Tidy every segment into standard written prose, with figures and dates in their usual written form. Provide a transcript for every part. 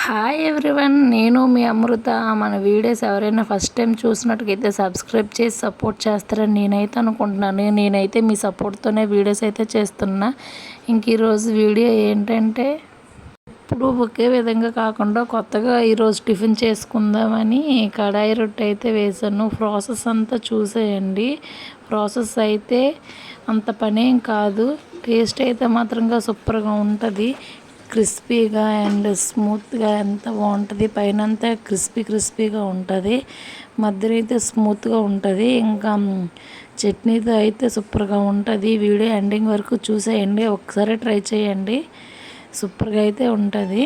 Hi everyone, నేను మీ అమృత. మన videos ఎవరైనా ఫస్ట్ టైం చూసినట్టుగైతే సబ్స్క్రైబ్ చేసి సపోర్ట్ చేస్తారని నేనైతే అనుకుంటున్నాను. నేనైతే మీ సపోర్ట్తోనే వీడియోస్ అయితే చేస్తున్నా. ఇంక ఈరోజు వీడియో ఏంటంటే, ఇప్పుడు ఒకే విధంగా కాకుండా కొత్తగా ఈరోజు టిఫిన్ చేసుకుందామని కడాయి రొట్టె అయితే వేసాను. ప్రాసెస్ అంతా చూసేయండి. ప్రాసెస్ అయితే అంత పనేం కాదు, టేస్ట్ అయితే మాత్రంగా సూపర్గా ఉంటుంది. క్రిస్పీగా అండ్ స్మూత్గా ఎంత బాగుంటుంది. పైన అంతా క్రిస్పీగా ఉంటుంది, మధ్యలో అయితే స్మూత్గా ఉంటుంది. ఇంకా చట్నీతో అయితే సూపర్గా ఉంటుంది. వీడియో ఎండింగ్ వరకు చూసేయండి, ఒకసారి ట్రై చేయండి, సూపర్గా అయితే ఉంటుంది.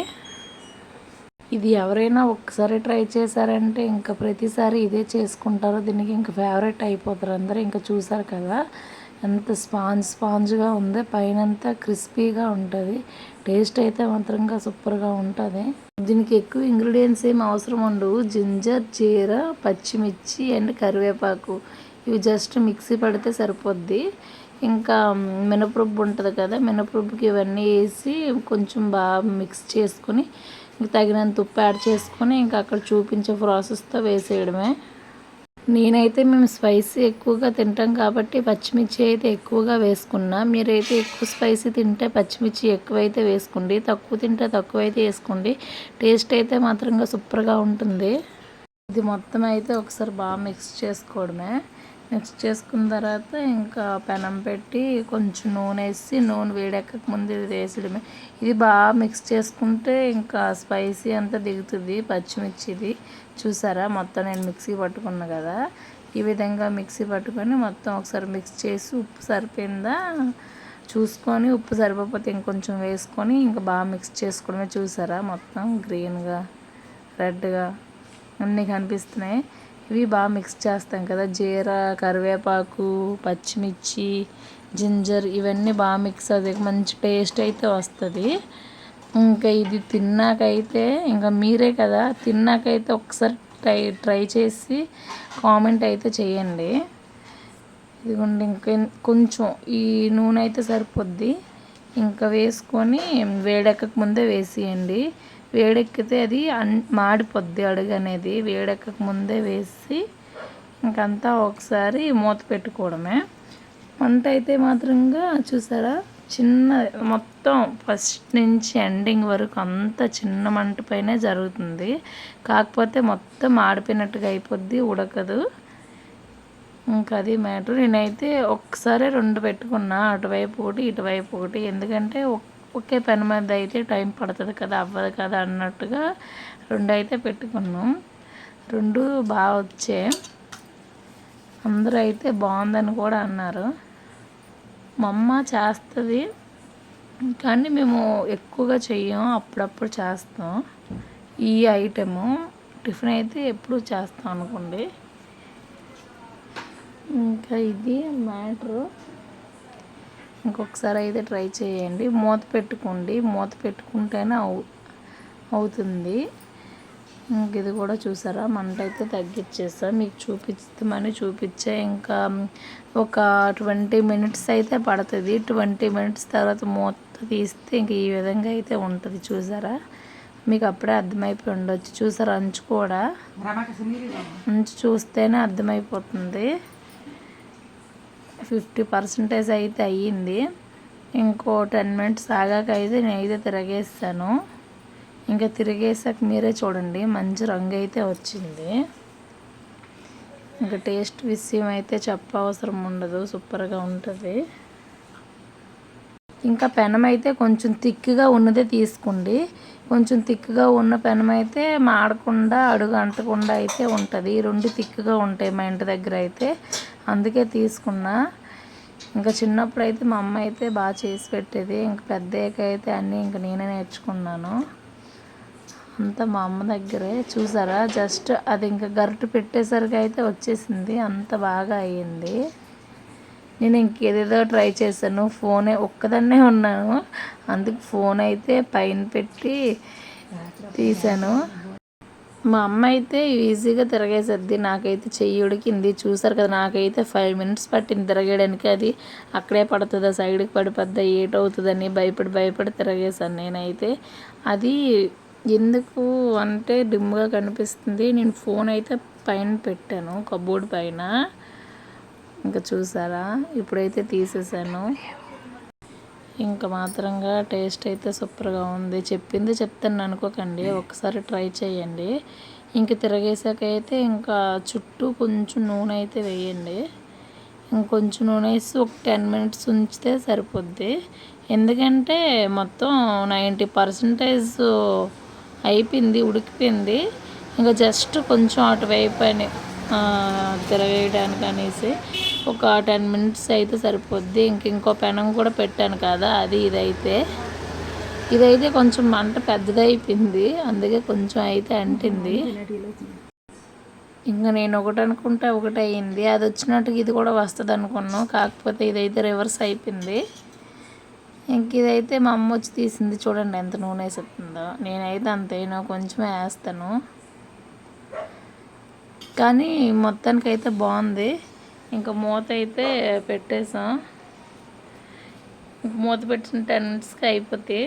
ఇది ఎవరైనా ఒక్కసారి ట్రై చేశారంటే ఇంకా ప్రతిసారి ఇదే చేసుకుంటారు. దీనికి ఇంకా ఫేవరెట్ అయిపోతారు అందరూ. ఇంకా చూసారు కదా ఎంత స్పాంజ్గా ఉందో, పైనంతా క్రిస్పీగా ఉంటుంది. టేస్ట్ అయితే మాత్రంగా సూపర్గా ఉంటుంది. దీనికి ఎక్కువ ఇంగ్రీడియంట్స్ ఏమి అవసరం ఉండవు. జింజర్, జీర, పచ్చిమిర్చి అండ్ కరివేపాకు, ఇవి జస్ట్ మిక్సీ పడితే సరిపోద్ది. ఇంకా మినపరుబ్బు ఉంటుంది కదా, మినపరుబ్బుకి ఇవన్నీ వేసి కొంచెం బాగా మిక్స్ చేసుకొని తగినంత ఉప్పు యాడ్ చేసుకొని ఇంకా అక్కడ చూపించే ప్రాసెస్తో వేసేయడమే. నేనైతే మేము స్పైసీ ఎక్కువగా తింటాం కాబట్టి పచ్చిమిర్చి అయితే ఎక్కువగా వేసుకున్నా. మీరైతే ఎక్కువ స్పైసీ తింటే పచ్చిమిర్చి ఎక్కువైతే వేసుకోండి, తక్కువ తింటే తక్కువైతే వేసుకోండి. టేస్ట్ అయితే మాత్రంగా సూపర్గా ఉంటుంది. ఇది మొత్తం అయితే ఒకసారి బాగా మిక్స్ చేసుకోవడమే. మిక్స్ చేసుకున్న తర్వాత ఇంకా పెనం పెట్టి కొంచెం నూనె వేసి, నూనె వేడెక్కక ముందు ఇది వేసడమే. ఇది బాగా మిక్స్ చేసుకుంటే ఇంకా స్పైసీ అంతా దిగుతుంది పచ్చిమిర్చిది. చూసారా మొత్తం నేను మిక్సీ పట్టుకున్నా కదా, ఈ విధంగా మిక్సీ పట్టుకొని మొత్తం ఒకసారి మిక్స్ చేసి ఉప్పు సరిపోయిందా చూసుకొని, ఉప్పు సరిపోతే ఇంకొంచెం వేసుకొని ఇంకా బాగా మిక్స్ చేసుకోవడమే. చూసారా మొత్తం గ్రీన్గా రెడ్గా అన్నీ కనిపిస్తున్నాయి. ఇవి బాగా మిక్స్ చేస్తాం కదా, జీర, కరివేపాకు, పచ్చిమిర్చి, జింజర్, ఇవన్నీ బాగా మిక్స్ అవుతాయి, మంచి టేస్ట్ అయితే వస్తుంది. ఇంకా ఇది తిన్నాకైతే ఇంకా మీరే కదా, తిన్నాకైతే ఒకసారి ట్రై చేసి కామెంట్ అయితే చేయండి. ఇదిగోండి ఇంకా కొంచెం ఈ నూనె అయితే సరిపోద్ది. ఇంకా వేసుకొని వేడెక్కక ముందే వేసేయండి. వేడెక్కితే అది మాడిపోద్ది అడుగు అనేది. వేడెక్కక ముందే వేసి ఇంకంతా ఒకసారి మూత పెట్టుకోవడమే. వంట అయితే మాత్రంగా చూసారా చిన్న మొత్తం ఫస్ట్ నుంచి ఎండింగ్ వరకు అంతా చిన్న మంట పైనే జరుగుతుంది. కాకపోతే మొత్తం మాడిపోయినట్టుగా అయిపోద్ది, ఉడకదు. ఇంకా అది మ్యాటర్. నేనైతే ఒక్కసారి 2 పెట్టుకున్నా, అటువైపు ఒకటి ఇటువైపు ఒకటి. ఎందుకంటే ఒకే పెన్ మీద అయితే టైం పడుతుంది కదా, అవ్వదు కదా అన్నట్టుగా 2 అయితే పెట్టుకున్నాం. 2 బాగా వచ్చాయి. అందరూ అయితే బాగుందని కూడా అన్నారు. మా అమ్మ చేస్తుంది కానీ మేము ఎక్కువగా చెయ్యం, అప్పుడప్పుడు చేస్తాం. ఈ ఐటెము టిఫిన్ అయితే ఎప్పుడు చేస్తాం అనుకోండి. ఇంకా ఇది మ్యాటరు. ఇంకొకసారి అయితే ట్రై చేయండి, మూత పెట్టుకోండి, మూత పెట్టుకుంటేనే అవుతుంది. ఇంక ఇది కూడా చూసారా మంట అయితే తగ్గించేస్తా, మీకు చూపించా. ఇంకా ఒక 20 మినిట్స్ అయితే పడుతుంది. 20 మినిట్స్ తర్వాత మూత తీస్తే ఇంక ఈ విధంగా అయితే ఉంటుంది. చూసారా, మీకు అప్పుడే అర్థమైపోయి ఉండొచ్చు. చూసారా అంచు కూడా, అంచు చూస్తేనే అర్థమైపోతుంది. 50% అయితే అయ్యింది. ఇంకో 10 మినిట్స్ ఆగాక అయితే నేనైతే తిరగేస్తాను. ఇంకా తిరిగేసాక మీరే చూడండి, మంచి రంగు అయితే వచ్చింది. ఇంకా టేస్ట్ విషయం అయితే చెప్పవసరం ఉండదు, సూపర్గా ఉంటుంది. ఇంకా పెనం అయితే కొంచెం థిక్గా ఉన్నదే తీసుకోండి. కొంచెం థిక్గా ఉన్న పెనం అయితే మాడకుండా అడుగు అంటకుండా అయితే ఉంటుంది. 2 థిక్గా ఉంటాయి మా ఇంటి దగ్గర అయితే, అందుకే తీసుకున్నా. ఇంకా చిన్నప్పుడు అయితే మా అమ్మ అయితే బాగా చేసి పెట్టేది. ఇంకా పెద్దయ్యాక అయితే అన్నీ ఇంకా నేనే నేర్చుకున్నాను, అంతా మా అమ్మ దగ్గరే. చూసారా జస్ట్ అది ఇంకా గరిటె పెట్టేసరికి అయితే వచ్చేసింది, అంత బాగా అయ్యింది. నేను ఇంకేదేదో ట్రై చేశాను, ఫోనే ఒక్కదాన్నే ఉన్నాను, అందుకు ఫోన్ అయితే పైన పెట్టి తీసాను. మా అమ్మ అయితే ఈజీగా తిరగేసేద్ది, నాకైతే చెయ్యి ఉడికింది. చూసారు కదా, నాకైతే 5 మినిట్స్ పట్టింది తిరగడానికి. అది అక్కడే పడుతుందా, సైడ్కి పడిపోద్దా, ఏటవుతుందని భయపడి తిరగేసాను నేనైతే. అది ఎందుకు అంటే డిమ్గా కనిపిస్తుంది. నేను ఫోన్ అయితే పైన పెట్టాను, కబోర్డ్ పైన. ఇంకా చూసారా, ఇప్పుడైతే తీసేసాను. ఇంకా మాత్రంగా టేస్ట్ అయితే సూపర్గా ఉంది. చెప్పింది చెప్తాను అనుకోకండి, ఒకసారి ట్రై చేయండి. ఇంక తిరగేసాక అయితే ఇంకా చుట్టూ కొంచెం నూనె అయితే వేయండి. ఇంకొంచెం నూనె వేసి ఒక 10 మినిట్స్ ఉంచితే సరిపోద్ది. ఎందుకంటే మొత్తం 90% అయిపోయింది, ఉడికిపోయింది. ఇంకా జస్ట్ కొంచెం అటువైపు అని తిరగేయడానికి అనేసి ఒక 10 మినిట్స్ అయితే సరిపోద్ది. ఇంకో పెనం కూడా పెట్టాను కదా, అది ఇదైతే కొంచెం మంట పెద్దదైపోయింది, అందుకే కొంచెం అయితే అంటింది. ఇంకా నేను ఒకటి అనుకుంటే ఒకటి అయ్యింది. అది వచ్చినట్టుగా ఇది కూడా వస్తుంది అనుకున్నాను, కాకపోతే ఇదైతే రివర్స్ అయిపోయింది. ఇంక ఇదైతే మా అమ్మ వచ్చి తీసింది. చూడండి ఎంత నూనె వేస్తుందో. నేనైతే అంతేనా కొంచెమే వేస్తాను, కానీ మొత్తానికైతే బాగుంది. ఇంకా మూత అయితే పెట్టేసాం. మూత పెట్టిన 10 మినిట్స్కి అయిపోతాయి.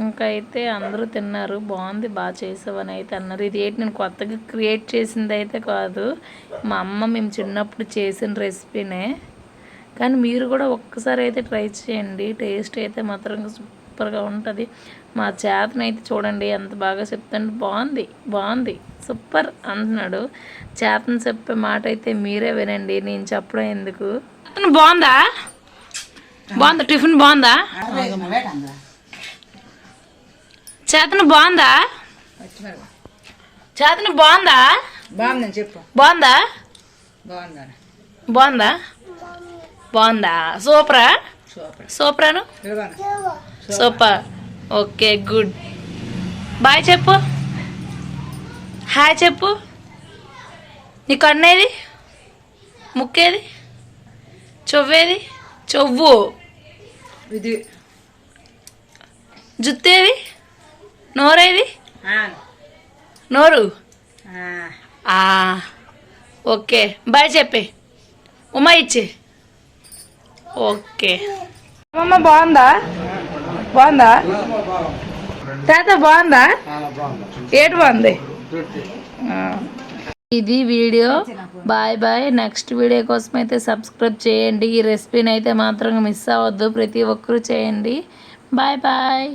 ఇంకా అయితే అందరూ తిన్నారు. బాగుంది, బాగా చేసావని అయితే అన్నారు. ఇది ఏంటి నేను కొత్తగా క్రియేట్ చేసింది అయితే కాదు, మా అమ్మ మేము చిన్నప్పుడు చేసిన రెసిపీనే. కానీ మీరు కూడా ఒక్కసారి అయితే ట్రై చేయండి, టేస్ట్ అయితే మాత్రం సూపర్గా ఉంటుంది. మా చేతనైతే చూడండి ఎంత బాగా చెప్తాను. బాగుంది సూపర్ అంటున్నాడు. చేతను చెప్పే మాట అయితే మీరే వినండి, నేను చెప్పడం ఎందుకు. బాగుందా? టిఫిన్ బాగుందా? చేతను బాగుందా? చేతను బాగుందా? బాగుందని చెప్పు. బాగుందా? సూపరా? సూపరాను సూపర్. Okay good. బాయ్ చెప్పు, హాయ్ చెప్పు. నీ కన్నేది, ముక్కేది, చెవ్వేది, చెవ్వు, ఇది జుత్తేది, నోరేది, నోరు. ఓకే బాయ్ చెప్పే, ఉమా ఇచ్చే. ఓకే అమ్మమ్మ బాగుందా? తాత బాగుందా? ఏడు బాగుంది. ఇది వీడియో. బాయ్. నెక్స్ట్ వీడియో కోసం అయితే సబ్స్క్రైబ్ చేయండి. ఈ రెసిపీని అయితే మాత్రం మిస్ అవ్వద్దు, ప్రతి ఒక్కరూ చేయండి. బాయ్.